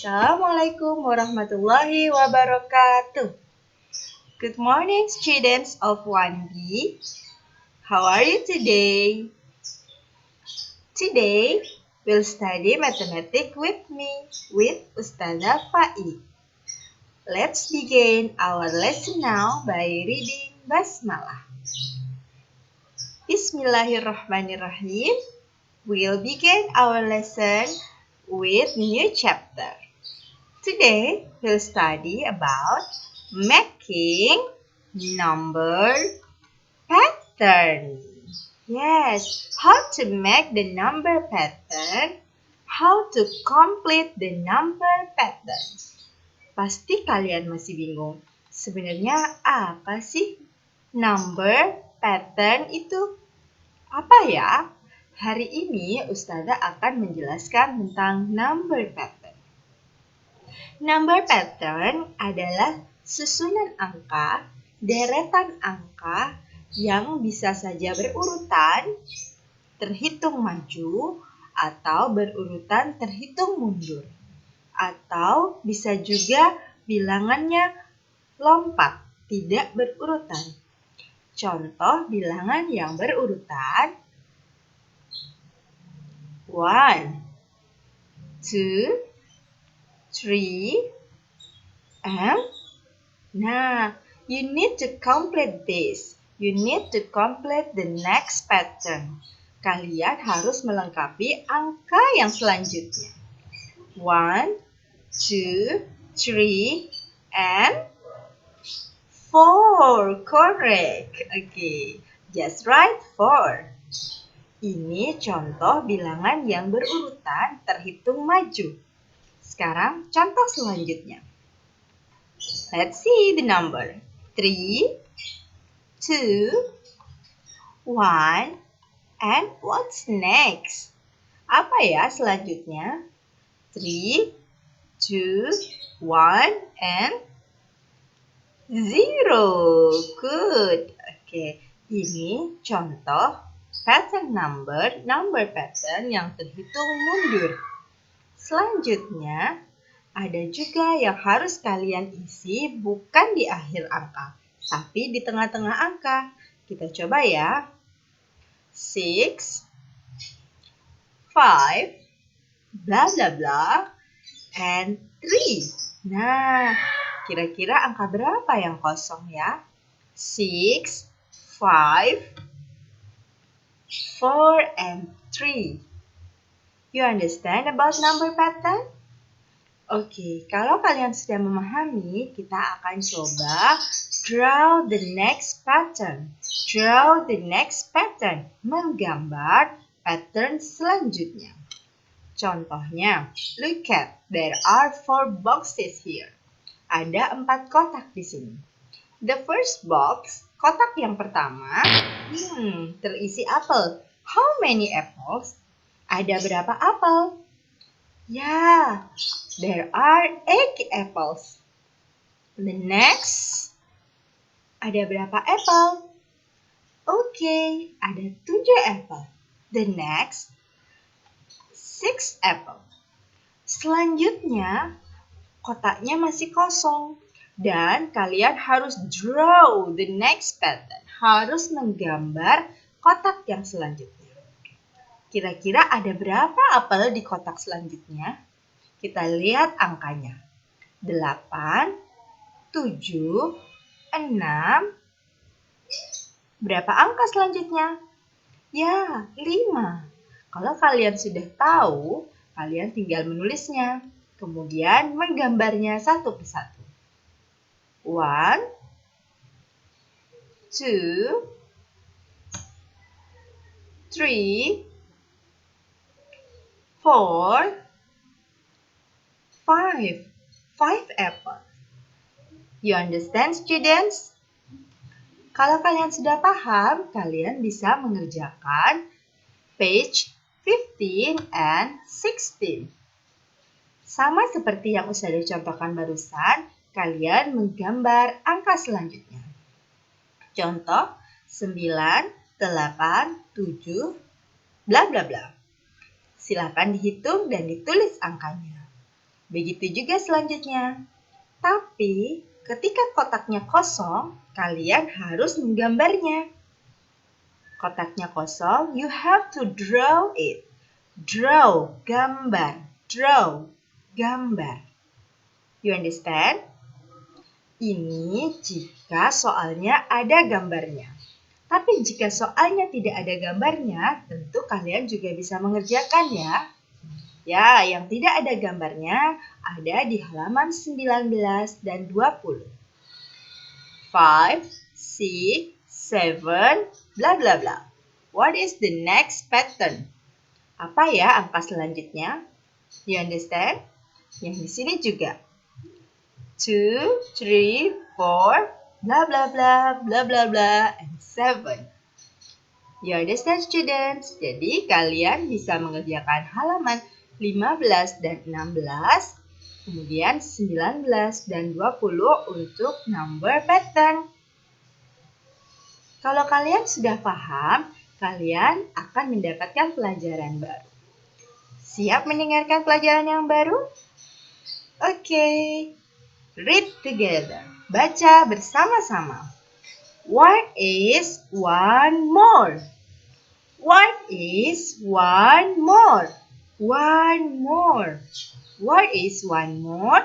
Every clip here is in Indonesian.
Assalamualaikum warahmatullahi wabarakatuh. Good morning, students of 1B. How are you today? Today, we'll study mathematics with me, with Ustazah Fai. Let's begin our lesson now by reading Basmalah. Bismillahirrahmanirrahim. We'll begin our lesson with new chapter. Today, we'll study about making number pattern. Yes, how to make the number pattern, how to complete the number pattern. Pasti kalian masih bingung, sebenarnya apa sih number pattern itu? Apa ya? Hari ini Ustazah akan menjelaskan tentang number pattern. Number pattern adalah susunan angka, deretan angka yang bisa saja berurutan, terhitung maju, atau berurutan terhitung mundur. Atau bisa juga bilangannya lompat, tidak berurutan. Contoh bilangan yang berurutan 1, 2, 3, and now you need to complete this. You need to complete the next pattern. Kalian harus melengkapi angka yang selanjutnya. 1, 2, 3, and 4. Correct. Okay, just right 4. Ini contoh bilangan yang berurutan terhitung maju. Sekarang contoh selanjutnya. Let's see the number. 3, 2, 1, and what's next? Apa ya selanjutnya? 3, 2, 1, and 0. Good. Oke, ini contoh pattern number pattern yang terhitung mundur. Selanjutnya, ada juga yang harus kalian isi bukan di akhir angka, tapi di tengah-tengah angka. Kita coba ya. 6, 5, bla bla bla, and 3. Nah, kira-kira angka berapa yang kosong ya? 6, 5, 4, and 3. You understand about number pattern? Oke, kalau kalian sudah memahami, kita akan coba draw the next pattern. Draw the next pattern, menggambar pattern selanjutnya. Contohnya, look at, there are 4 boxes here. Ada 4 kotak di sini. The first box, kotak yang pertama, terisi apel. How many apples? Ada berapa apel? Ya, there are 8 apples. The next, ada berapa apel? Oke, ada 7 apel. The next, 6 apple. Selanjutnya, kotaknya masih kosong. Dan kalian harus draw the next pattern. Harus menggambar kotak yang selanjutnya. Kira-kira ada berapa apel di kotak selanjutnya? Kita lihat angkanya. 8, 7, 6. Berapa angka selanjutnya? Ya, 5. Kalau kalian sudah tahu, kalian tinggal menulisnya. Kemudian menggambarnya satu persatu. 1, 2, 3, 4, 5. 5 apple. You understand, students? Kalau kalian sudah paham, kalian bisa mengerjakan page 15 and 16. Sama seperti yang Ustazah contohkan barusan, kalian menggambar angka selanjutnya. Contoh 9, 8, 7, bla bla bla. Silakan dihitung dan ditulis angkanya. Begitu juga selanjutnya. Tapi ketika kotaknya kosong, kalian harus menggambarnya. Kotaknya kosong, you have to draw it. Draw, gambar. Draw, gambar. You understand? Ini jika soalnya ada gambarnya. Tapi jika soalnya tidak ada gambarnya, tentu kalian juga bisa mengerjakan ya. Ya, yang tidak ada gambarnya ada di halaman 19 dan 20. 5, 6, 7, bla bla bla. What is the next pattern? Apa ya angka selanjutnya? You understand? Yang di sini juga. 2, 3, 4, bla bla bla, bla bla bla, and 7. You understand students? Jadi kalian bisa mengerjakan halaman 15 dan 16, kemudian 19 dan 20 untuk number pattern. Kalau kalian sudah paham, kalian akan mendapatkan pelajaran baru. Siap mendengarkan pelajaran yang baru? Oke. Read together. Baca bersama-sama. What is one more? What is one more? One more. What is one more?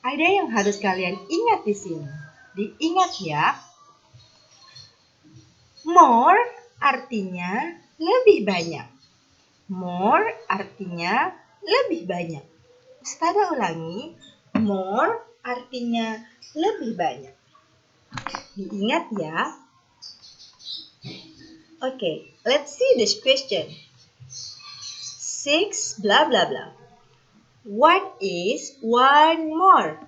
Ada yang harus kalian ingat di sini. Diingat ya. More artinya lebih banyak. More artinya lebih banyak. Ustazah ulangi. More artinya lebih banyak. Diingat ya. Okay, let's see this question. 6 blah blah blah. What is one more?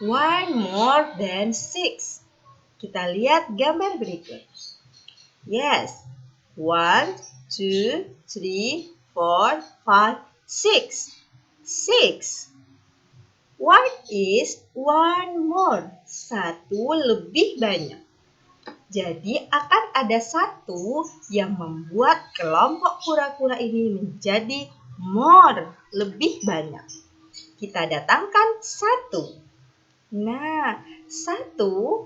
One more than 6. Kita lihat gambar berikut. Yes. 1, 2, 3, 4, 5, 6. 6. What is one more? Satu lebih banyak. Jadi akan ada satu yang membuat kelompok kura-kura ini menjadi more, lebih banyak. Kita datangkan satu. Nah, satu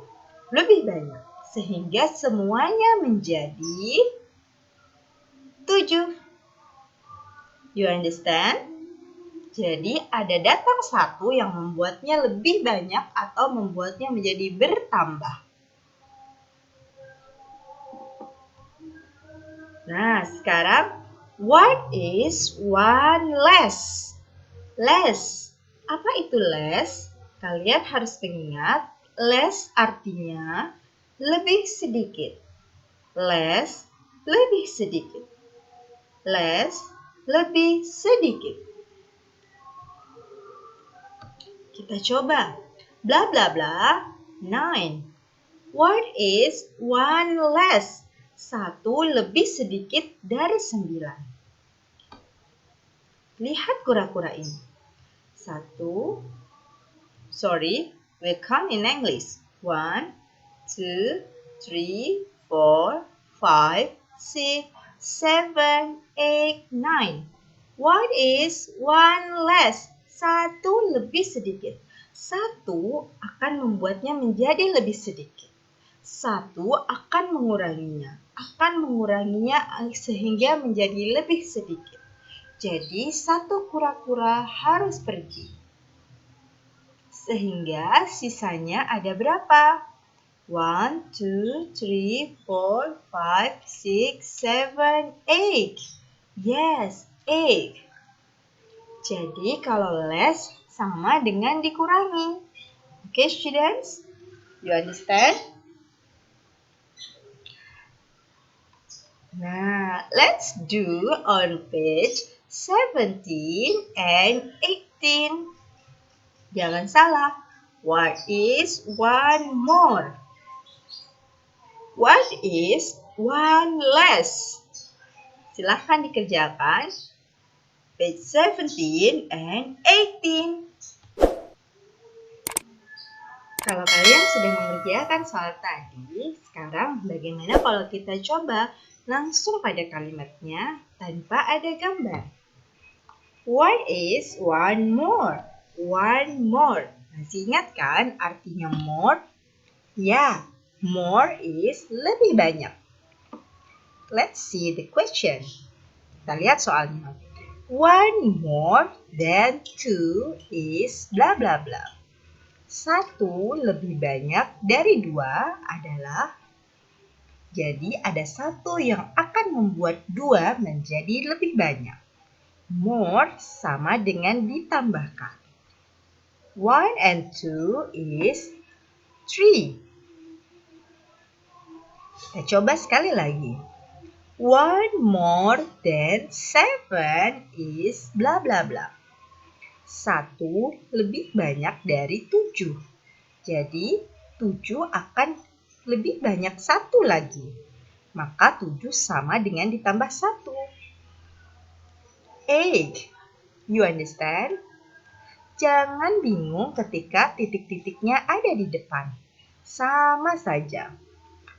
lebih banyak. Sehingga semuanya menjadi 7. You understand? Jadi ada datang satu yang membuatnya lebih banyak atau membuatnya menjadi bertambah. Nah, sekarang what is one less? Less. Apa itu less? Kalian harus mengingat less artinya lebih sedikit. Less, lebih sedikit. Less, lebih sedikit. Kita coba. Bla bla bla, 9. What is one less? Satu lebih sedikit dari 9. Lihat kura-kura ini. We count in English. 1, 2, 3, 4, 5, 6, 7, 8, 9. What is one less? Satu lebih sedikit. Satu akan membuatnya menjadi lebih sedikit. Satu akan menguranginya sehingga menjadi lebih sedikit. Jadi satu kura-kura harus pergi. Sehingga sisanya ada berapa? 1, 2, 3, 4, 5, 6, 7, 8. Yes, 8. Jadi kalau less sama dengan dikurangi. Okay, students? You understand? Nah, let's do on page 17 and 18. Jangan salah. What is one more? What is one less? Silahkan dikerjakan. Page 17 and 18. Kalau kalian sudah mengerjakan soal tadi, sekarang bagaimana kalau kita coba langsung pada kalimatnya tanpa ada gambar? What is one more? One more. Masih ingat kan artinya more? Ya, more is lebih banyak. Let's see the question. Kita lihat soalnya. One more than two is bla bla bla. Satu lebih banyak dari dua adalah, jadi ada satu yang akan membuat dua menjadi lebih banyak. More sama dengan ditambahkan. 1 and 2 is 3. Kita coba sekali lagi. 1 more than 7 is bla bla bla. 1 lebih banyak dari 7. Jadi 7 akan lebih banyak 1 lagi. Maka 7 sama dengan ditambah 1. 8. You understand? Jangan bingung ketika titik-titiknya ada di depan. Sama saja.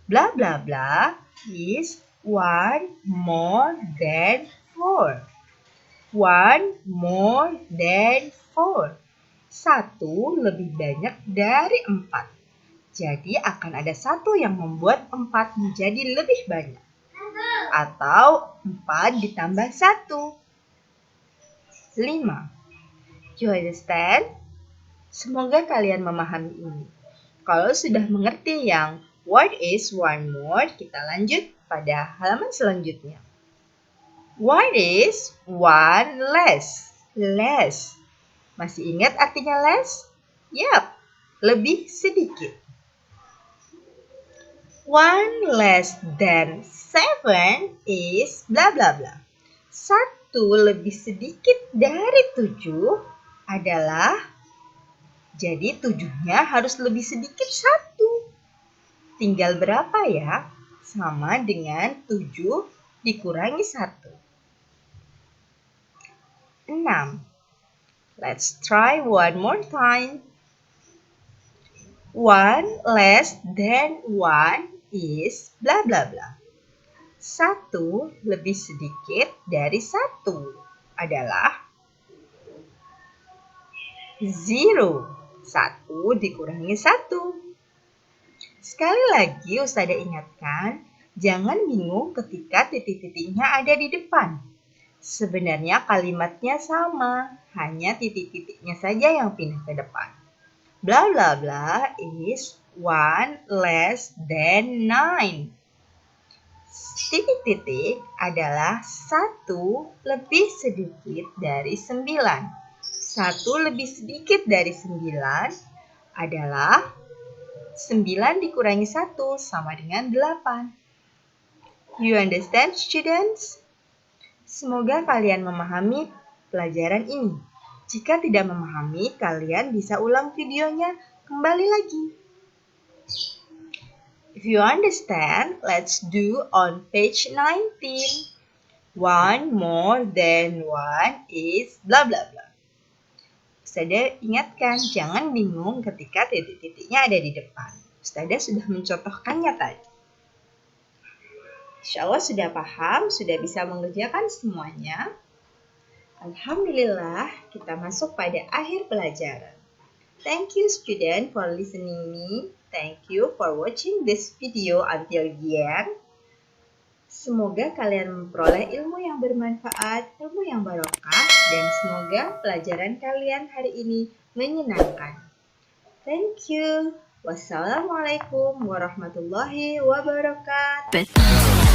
Bla bla bla is 1 more than 4. 1 more than 4. 1 lebih banyak dari 4. Jadi akan ada 1 yang membuat 4 menjadi lebih banyak. Atau 4 ditambah 1. 5. You understand? Semoga kalian memahami ini. Kalau sudah mengerti yang what is one more, kita lanjut pada halaman selanjutnya. What is one less? Less. Masih ingat artinya less? Yap, lebih sedikit. One less than 7 is bla bla bla. 1 lebih sedikit dari 7 adalah, jadi 7-nya harus lebih sedikit 1. Tinggal berapa ya? Sama dengan 7 dikurangi 1. 6. Let's try one more time. 1 less than 1 is bla bla bla. 1 lebih sedikit dari 1 adalah 0. 1 dikurangi 1. Sekali lagi Ustazah ingatkan, jangan bingung ketika titik-titiknya ada di depan. Sebenarnya kalimatnya sama, hanya titik-titiknya saja yang pindah ke depan. Bla bla bla is 1 less than 9. Titik-titik adalah 1 lebih sedikit dari 9. 1 lebih sedikit dari 9 adalah 9 dikurangi 1 sama dengan 8. You understand, students? Semoga kalian memahami pelajaran ini. Jika tidak memahami, kalian bisa ulang videonya kembali lagi. If you understand, let's do on page 19. 1 more than 1 is bla bla bla. Ustazah ingatkan, jangan bingung ketika titik-titiknya ada di depan. Ustazah sudah mencontohkannya tadi. Insya Allah sudah paham, sudah bisa mengerjakan semuanya. Alhamdulillah, kita masuk pada akhir pelajaran. Thank you student for listening me. Thank you for watching this video until the end. Semoga kalian memperoleh ilmu yang bermanfaat, ilmu yang barokah, dan semoga pelajaran kalian hari ini menyenangkan. Thank you. Wassalamualaikum warahmatullahi wabarakatuh.